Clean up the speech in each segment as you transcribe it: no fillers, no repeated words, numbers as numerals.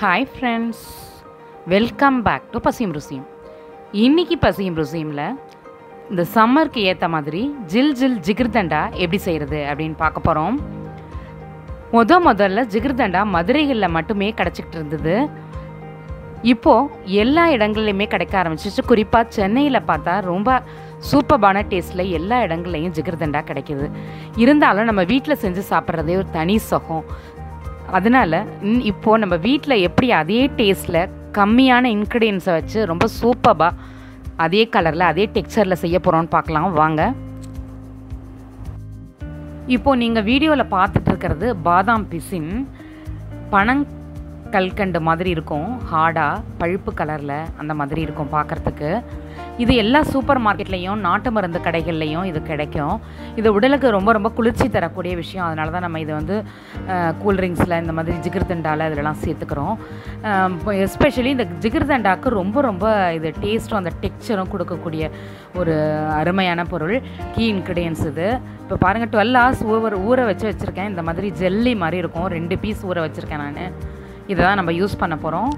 Hi friends, welcome back to Pasiyum Rusiyum. இன்னைக்கு Pasiyum Rusiyumல இந்த சம்மருக்கு ஏற்ற மாதிரி ஜில் ஜில் ஜிகர்தண்டா எப்படி செய்கிறது அப்படின்னு பார்க்க போகிறோம். முதல்ல ஜிகர்தண்டா மதுரைகளில் மட்டுமே கிடச்சிக்கிட்டு இருந்தது. இப்போது எல்லா இடங்கள்லையுமே கிடைக்க ஆரம்பிச்சிச்சு. குறிப்பாக சென்னையில் பார்த்தா ரொம்ப சூப்பர்பான டேஸ்ட்டில் எல்லா இடங்கள்லையும் ஜிகர்தண்டா கிடைக்கிது. இருந்தாலும் நம்ம வீட்டில் செஞ்சு சாப்பிட்றதே ஒரு தனி சுகம். அதனால் இப்போது நம்ம வீட்டில் எப்படி அதே டேஸ்ட்டில் கம்மியான இன்க்ரீடியன்ஸை வச்சு ரொம்ப சூப்பராக அதே கலரில் அதே டெக்ஸ்சரில் செய்ய போகிறோன்னு பார்க்கலாம் வாங்க. இப்போது நீங்கள் வீடியோவில் பார்த்துட்ருக்கிறது பாதாம் பிசின் பனங்கல்கண்டு மாதிரி இருக்கும். ஹார்டாக பழுப்பு கலரில் அந்த மாதிரி இருக்கும் பார்க்குறதுக்கு. இது எல்லா சூப்பர் மார்க்கெட்லேயும் நாட்டு மருந்து கடைகள்லேயும் இது கிடைக்கும். இது உடலுக்கு ரொம்ப ரொம்ப குளிர்ச்சி தரக்கூடிய விஷயம். அதனால தான் நம்ம இதை வந்து கூல்ட்ரிங்க்ஸில் இந்த மாதிரி ஜிகர்தண்டாவில் இதெல்லாம் சேர்த்துக்கிறோம். எஸ்பெஷலி இந்த ஜிகர்தண்டாவுக்கு ரொம்ப ரொம்ப இது டேஸ்ட்டும் அந்த டெக்ஸ்சரும் கொடுக்கக்கூடிய ஒரு அருமையான பொருள். கீ இன்க்ரீடியன்ஸ் இது. இப்போ பாருங்கள் 12 hours ஊற வச்சுருக்கேன். இந்த மாதிரி ஜெல்லி மாதிரி இருக்கும். 2 பீஸ் ஊற வச்சுருக்கேன் நான். இதை தான் நம்ம யூஸ் பண்ண போகிறோம்.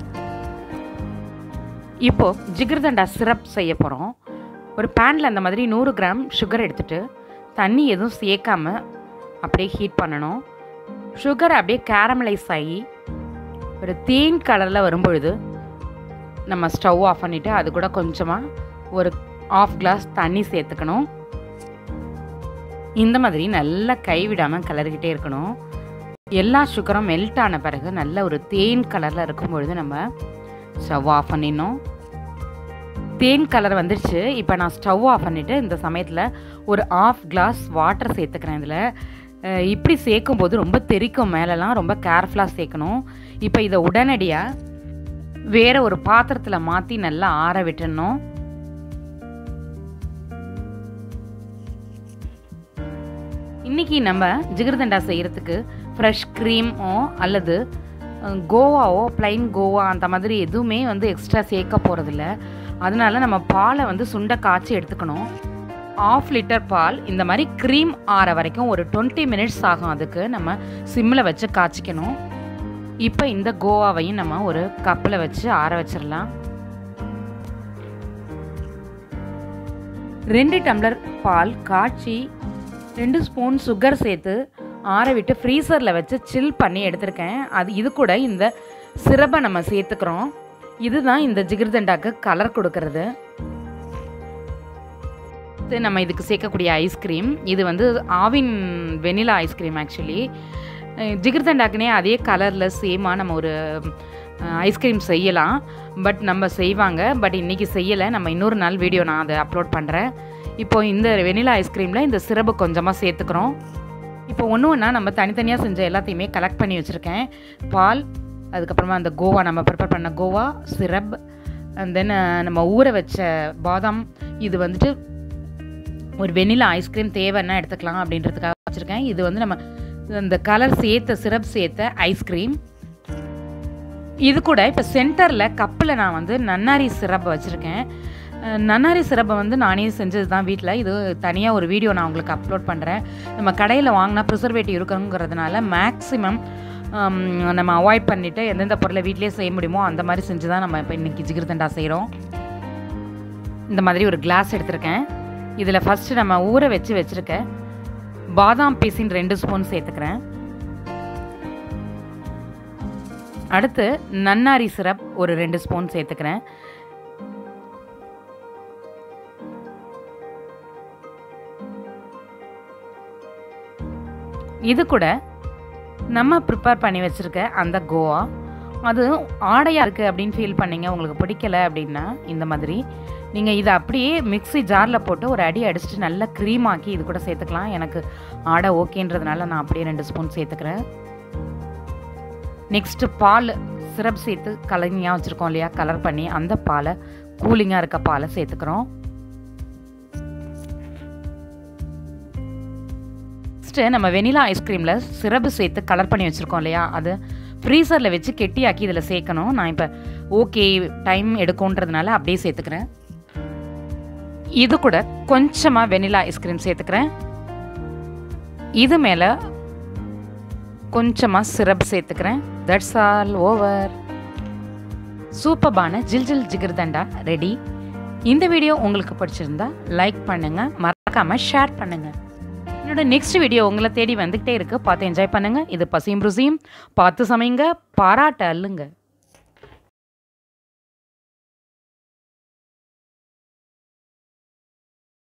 இப்போது ஜிகர்தண்டா சிரப் செய்ய போகிறோம். ஒரு பேனில் அந்த மாதிரி 100 கிராம் சுகர் எடுத்துகிட்டு தண்ணி எதுவும் சேர்க்காமல் அப்படியே ஹீட் பண்ணணும். சுகர் அப்படியே கேரமலைஸ் ஆகி ஒரு தேன் கலரில் வரும்பொழுது நம்ம ஸ்டவ் ஆஃப் பண்ணிவிட்டு அது கூட கொஞ்சமாக ஒரு 1/2 glass தண்ணி சேர்த்துக்கணும். இந்த மாதிரி நல்லா கைவிடாமல் கிளறிக்கிட்டே இருக்கணும். எல்லா சுகரும் மெல்ட் ஆன பிறகு நல்ல ஒரு தேன் கலரில் இருக்கும்பொழுது நம்ம ஸ்டவ் ஆஃப் பண்ணிடணும். தேன் கலர் வந்துடுச்சு. இப்போ நான் ஸ்டவ் ஆஃப் பண்ணிவிட்டு இந்த சமயத்தில் ஒரு 1/2 glass வாட்டர் சேர்த்துக்கிறேன். இதில் இப்படி சேர்க்கும்போது ரொம்ப தெறிக்கும் மேலெலாம், ரொம்ப கேர்ஃபுல்லாக சேர்க்கணும். இப்போ இதை உடனடியாக வேறு ஒரு பாத்திரத்தில் மாற்றி நல்லா ஆற விட்டுடணும். இன்றைக்கி நம்ம ஜிகர்தண்டா செய்கிறதுக்கு ஃப்ரெஷ் க்ரீமோ அல்லது கோவாவோ ப்ளைன் கோவா அந்த மாதிரி எதுவுமே வந்து எக்ஸ்ட்ரா சேர்க்க போகிறதில்ல. அதனால நம்ம பாலை வந்து சுண்டை காய்ச்சி எடுத்துக்கணும். 1/2 liter பால் இந்த மாதிரி க்ரீம் ஆற வரைக்கும் ஒரு 20 minutes ஆகும். அதுக்கு நம்ம சிம்மில் வச்சு காய்ச்சிக்கணும். இப்போ இந்த கோவாவையும் நம்ம ஒரு கப்பில் வச்சு ஆற வச்சிடலாம். 2 tumbler பால் காய்ச்சி 2 ஸ்பூன் சுகர் சேர்த்து ஆற விட்டு ஃப்ரீசரில் வச்சு சில் பண்ணி எடுத்திருக்கேன். இது கூட இந்த சிரப்பை நம்ம சேர்த்துக்கிறோம். இதுதான் இந்த ஜிகர்தண்டாக்கு கலர் கொடுக்கறது. நம்ம இதுக்கு சேர்க்கக்கூடிய ஐஸ்கிரீம் இது வந்து ஆவின் வெனிலா ஐஸ்கிரீம். ஆக்சுவலி ஜிகர்தண்டாக்குனே அதே கலரில் சேமாக நம்ம ஒரு ஐஸ்கிரீம் செய்யலாம். பட் நம்ம செய்வாங்க. பட் இன்றைக்கி செய்யலை. நம்ம இன்னொரு நாள் வீடியோ நான் அதை அப்லோட் பண்ணுறேன். இப்போது இந்த வெனிலா ஐஸ்கிரீமில் இந்த சிரப்பு கொஞ்சமாக சேர்த்துக்கிறோம். இப்போ ஒன்றா நம்ம தனித்தனியாக செஞ்ச எல்லாத்தையுமே கலெக்ட் பண்ணி வச்சுருக்கேன். பால், அதுக்கப்புறமா அந்த கோவா நம்ம ப்ரிப்பேர் பண்ண கோவா சிரப், அண்ட் தென் நம்ம ஊற வச்ச பாதாம். இது வந்துட்டு ஒரு வெனிலா ஐஸ்கிரீம் தேவைன்னா எடுத்துக்கலாம் அப்படின்றதுக்காக வச்சுருக்கேன். இது வந்து நம்ம இந்த கலர் சேர்த்த சிரப் சேர்த்த ஐஸ்கிரீம். இது கூட இப்போ சென்டரில் கப்பில் நான் வந்து நன்னாரி சிரப் வச்சுருக்கேன். நன்னாரி சிரப்பை வந்து நானே செஞ்சது தான் வீட்டில். இது தனியாக ஒரு வீடியோ நான் உங்களுக்கு அப்லோட் பண்ணுறேன். நம்ம கடையில் வாங்கினா ப்ரிசர்வேட்டிவ் இருக்குங்கிறதுனால மேக்ஸிமம் நம்ம அவாய்ட் பண்ணிவிட்டு எந்தெந்த பொருளை வீட்டிலே செய்ய முடியுமோ அந்த மாதிரி செஞ்சு தான் நம்ம இப்போ இன்றைக்கி ஜிகர்தண்டா செய்கிறோம். இந்த மாதிரி ஒரு கிளாஸ் எடுத்திருக்கேன். இதில் ஃபஸ்ட்டு நம்ம ஊற வச்சுருக்க பாதாம் பீசின் 2 ஸ்பூன் சேர்த்துக்கிறேன். அடுத்து நன்னாரி சிரப் ஒரு 2 ஸ்பூன் சேர்த்துக்கிறேன். இது கூட நம்ம ப்ரிப்பேர் பண்ணி வச்சுருக்க அந்த கோவா, அது ஆடையாக இருக்குது அப்படின்னு ஃபீல் பண்ணிங்க, உங்களுக்கு பிடிக்கலை அப்படின்னா இந்த மாதிரி நீங்கள் இதை அப்படியே மிக்ஸி ஜாரில் போட்டு ஒரு அடி அடிச்சுட்டு நல்லா க்ரீமாக்கி இது கூட சேர்த்துக்கலாம். எனக்கு ஆடை ஓகேன்றதுனால நான் அப்படியே 2 ஸ்பூன் சேர்த்துக்கிறேன். நெக்ஸ்ட்டு பால் சிரப் சேர்த்து கலனியாக வச்சுருக்கோம் இல்லையா, கலர் பண்ணி அந்த பாலை, கூலிங்காக இருக்க பாலை சேர்த்துக்கிறோம். நம்ம வெனிலா ஐஸ்கிரீமில் சிரப்பு சேர்த்து கலர் பண்ணி வச்சுருக்கோம் இல்லையா, அது ஃப்ரீசரில் வச்சு கெட்டியாக்கி இதில் சேர்க்கணும். நான் இப்போ ஓகே டைம் எடுக்கும்ன்றதுனால அப்படியே சேர்த்துக்கிறேன். இது கூட கொஞ்சமாக வெனிலா ஐஸ்கிரீம் சேர்த்துக்கிறேன். இது மேலே கொஞ்சமாக சிரப் சேர்த்துக்கிறேன். That's all over. சூப்பர்பான ஜில் ஜில் ஜிகர்தண்டா ரெடி. இந்த வீடியோ உங்களுக்கு பிடிச்சிருந்தா லைக் பண்ணுங்கள், மறக்காமல் ஷேர் பண்ணுங்கள். என்னோட நெக்ஸ்ட் வீடியோ உங்களை தேடி வந்துக்கிட்டே இருக்குது. பார்த்து என்ஜாய் பண்ணுங்கள். இது பசியும் ருசியும். பார்த்து சமைங்க, பாராட்ட அள்ளுங்க.